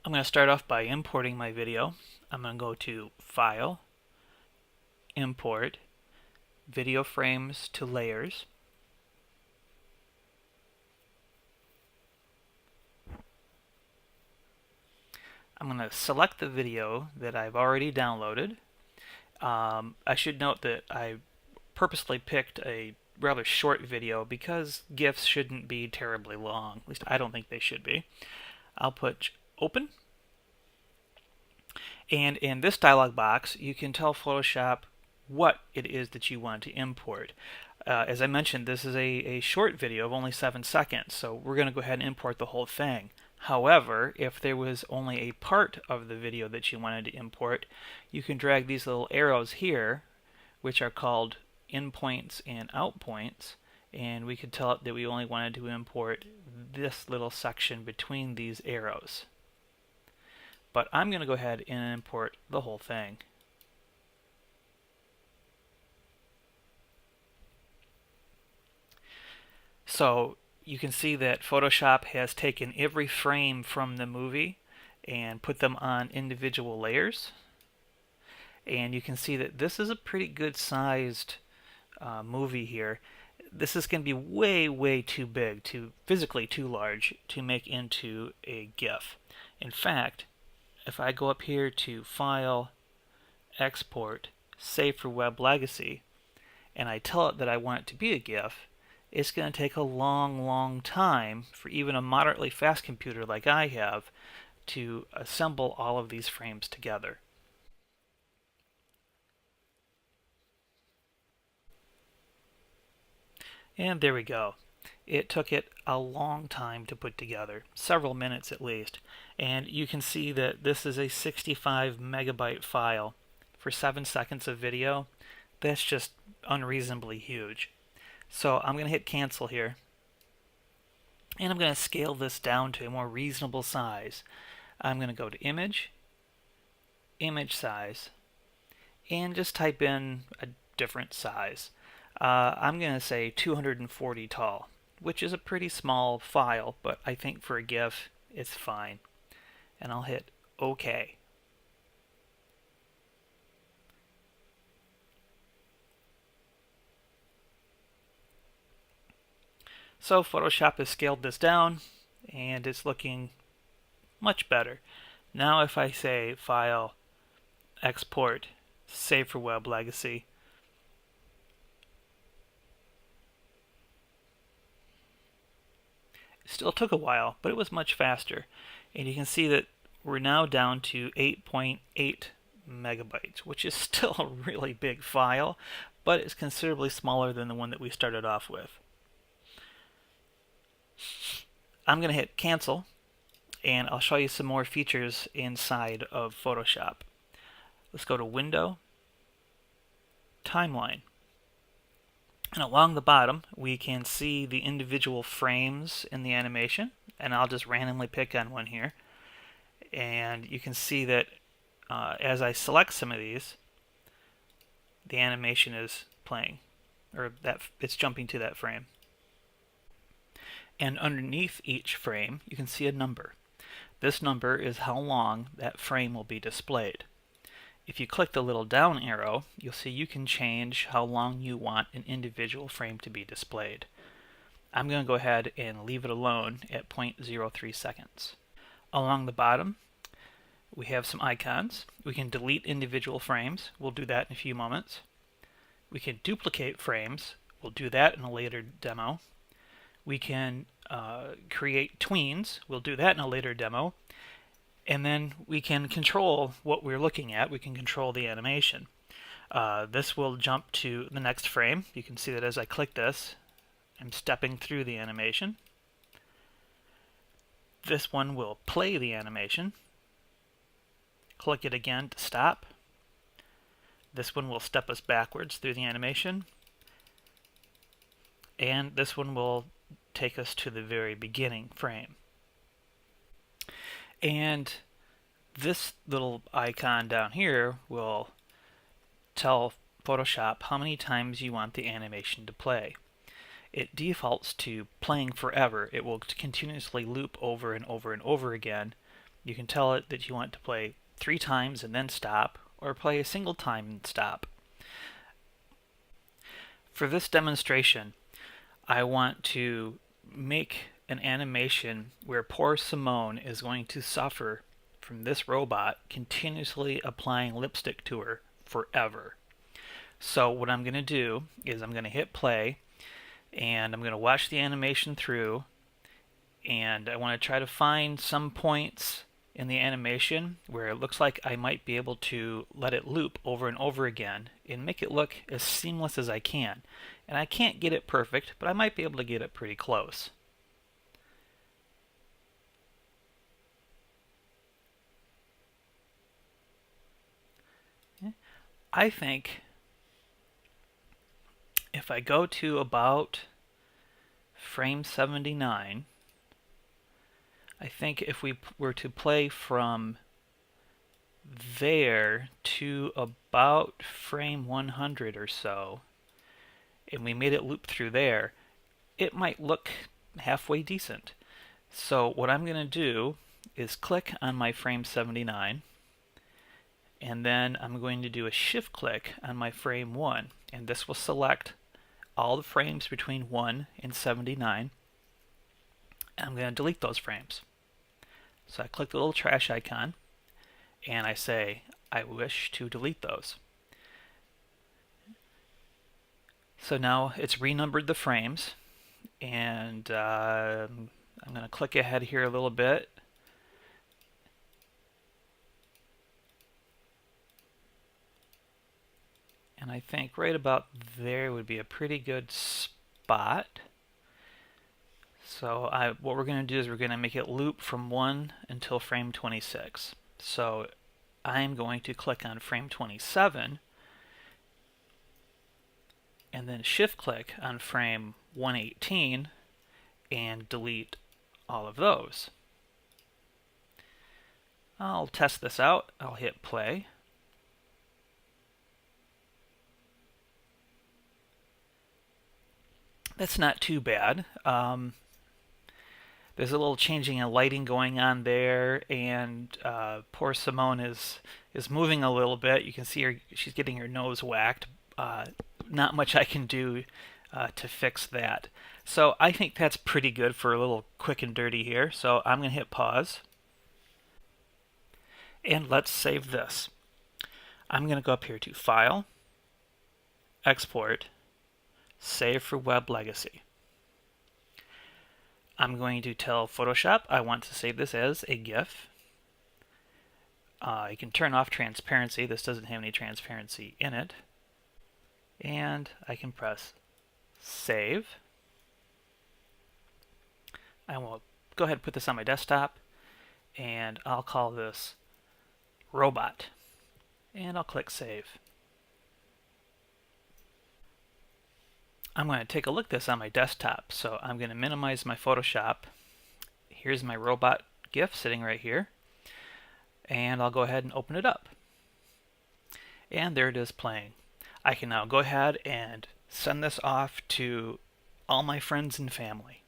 I'm going to start off by importing my video. I'm going to go to File, Import, Video Frames to Layers. I'm going to select the video that I've already downloaded. I should note that I purposely picked a rather short video because GIFs shouldn't be terribly long. At least I don't think they should be. I'll put Open. And in this dialog box, you can tell Photoshop what it is that you want to import. As I mentioned, this is a short video of only 7 seconds, so we're going to go ahead and import the whole thing. However, if there was only a part of the video that you wanted to import, you can drag these little arrows here, which are called in points and out points, and we could tell it that we only wanted to import this little section between these arrows. But I'm going to go ahead and import the whole thing. So you can see that Photoshop has taken every frame from the movie and put them on individual layers. And you can see that this is a pretty good sized movie here. This is going to be way too big, physically too large to make into a GIF. In fact, if I go up here to File, Export, Save for Web Legacy, and I tell it that I want it to be a GIF, it's going to take a long time for even a moderately fast computer like I have to assemble all of these frames together. And there we go. It took it a long time to put together, several minutes at least. And you can see that this is a 65 megabyte file. For 7 seconds of video, that's just unreasonably huge. So I'm going to hit cancel here. And I'm going to scale this down to a more reasonable size. I'm going to go to Image, Image Size, and just type in a different size. I'm going to say 240 tall, which is a pretty small file, but I think for a GIF it's fine. And I'll hit OK. So Photoshop has scaled this down and it's looking much better. Now if I say File, Export, Save for Web Legacy, it still took a while, but it was much faster. And you can see that we're now down to 8.8 megabytes, which is still a really big file, but it's considerably smaller than the one that we started off with. I'm going to hit cancel, and I'll show you some more features inside of Photoshop. Let's go to Window, Timeline. And along the bottom, we can see the individual frames in the animation, and I'll just randomly pick on one here. And you can see that as I select some of these, the animation is playing, or that it's jumping to that frame. And underneath each frame, you can see a number. This number is how long that frame will be displayed. If you click the little down arrow, you'll see you can change how long you want an individual frame to be displayed. I'm going to go ahead and leave it alone at 0.03 seconds. Along the bottom, we have some icons. We can delete individual frames. We'll do that in a few moments. We can duplicate frames. We'll do that in a later demo. We can create tweens. We'll do that in a later demo. And then we can control what we're looking at. We can control the animation. This will jump to the next frame. You can see that as I click this, I'm stepping through the animation. This one will play the animation. Click it again to stop. This one will step us backwards through the animation. And this one will take us to the very beginning frame. And this little icon down here will tell Photoshop how many times you want the animation to play. It defaults to playing forever. It will continuously loop over and over and over again You can tell it that you want to play 3 times and then stop, or play a single time and stop. For this demonstration, I want to make an animation where poor Simone is going to suffer from this robot continuously applying lipstick to her forever. So what I'm going to do is I'm going to hit play, and I'm going to watch the animation through, and I want to try to find some points in the animation where it looks like I might be able to let it loop over and over again and make it look as seamless as I can. And I can't get it perfect, but I might be able to get it pretty close. I think if I go to about frame 79, I think if we were to play from there to about frame 100 or so, and we made it loop through there, it might look halfway decent. So what I'm going to do is click on my frame 79, and then I'm going to do a shift click on my frame 1, and this will select all the frames between 1 and 79. And I'm going to delete those frames. So I click the little trash icon, and I say, I wish to delete those. So now it's renumbered the frames, and I'm going to click ahead here a little bit. And I think right about there would be a pretty good spot. So what we're going to do is we're going to make it loop from 1 until frame 26. So I'm going to click on frame 27 and then shift click on frame 118 and delete all of those. I'll test this out. I'll hit play. That's not too bad. There's a little changing in lighting going on there, and poor Simone is moving a little bit. You can see her; she's getting her nose whacked. Not much I can do to fix that. So I think that's pretty good for a little quick and dirty here. So I'm going to hit pause, and let's save this. I'm going to go up here to File, Export, Save for Web Legacy. I'm going to tell Photoshop I want to save this as a GIF. You can turn off transparency. This doesn't have any transparency in it. And I can press Save. I will go ahead and put this on my desktop, and I'll call this Robot. And I'll click Save. I'm going to take a look at this on my desktop, so I'm going to minimize my Photoshop. Here's my robot GIF sitting right here, and I'll go ahead and open it up. And there it is playing. I can now go ahead and send this off to all my friends and family.